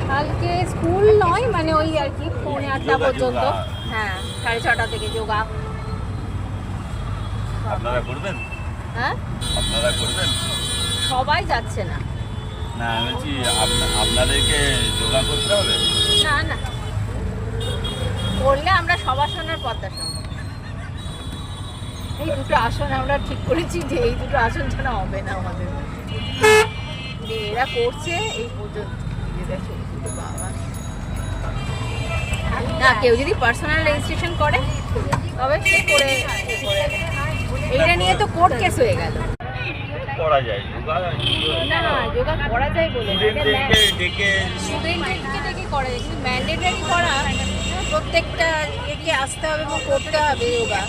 কালকে স্কুল নয়, মানে ওই আর কি 8:30 পর্যন্ত। হ্যাঁ, 6:30 থেকে যোগা। আপনারা করবেন? হ্যাঁ, আপনারা করবেন? সবাই যাচ্ছে না। না, আমি বলছি আপনাদেরকে যোগা করতে হবে? না না, করলে আমরা সবাসনের পদ্মাসন, এই দুটো আসন আমরা ঠিক করেছি যে এই দুটো আসন ছাড়া হবে না আমাদের। এরা করছে এই পর্যন্ত। না, কেউ যদি পার্সোনাল রেজিস্ট্রেশন করে তবে সে করে। এইটা নিয়ে তো কোর্ট কেস হয়ে গেল। করা যায় যোগা? না, যোগা করা যায় বলে স্টুডেন্টদেরকে ডেকে করা যায়, কিন্তু ম্যান্ডেটরি করা প্রত্যেকটা ইয়েকে আসতে হবে এবং করতে হবে যোগা।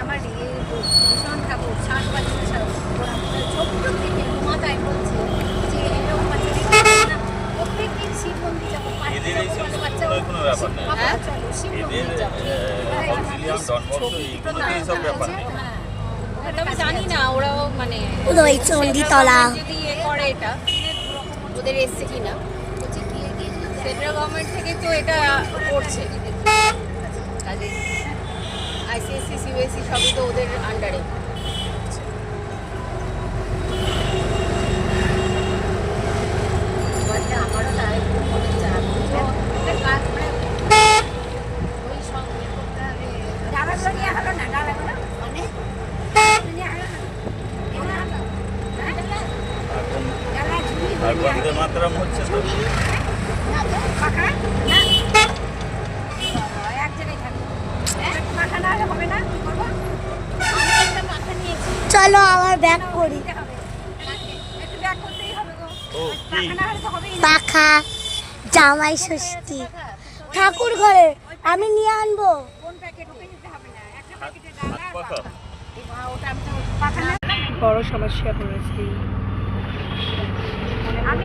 আমার ভীষণ ঠাকুর 60 বছরের ছোট্ট থেকে মাথায় বলছে যে এরকম প্রত্যেকদিন শিব মন্দির যাবো, কোনো ব্যাপার নেই। আমি জানি না ওরাও মানে যদি ইয়ে করে এটা ওদের এসছে কিনা। সেন্ট্রাল গভর্নমেন্ট থেকে তো এটা করছে, কাজে আইসিএসসি সিবিএসসি সবই তো ওদের আন্ডারে। আমারও তাই মনে চায় ওই সব ইয়ে করতে হবে। ডালাগুলো নিয়ে হলো না, ডালাগুলো মানে আর বন্দে মাতরম হচ্ছে তো। চলো আবার ব্যাক করি। পাখা জামাই ষষ্ঠী ঠাকুর ঘরে আমি নিয়ে আনবো। বড় সমস্যা পড়েছি।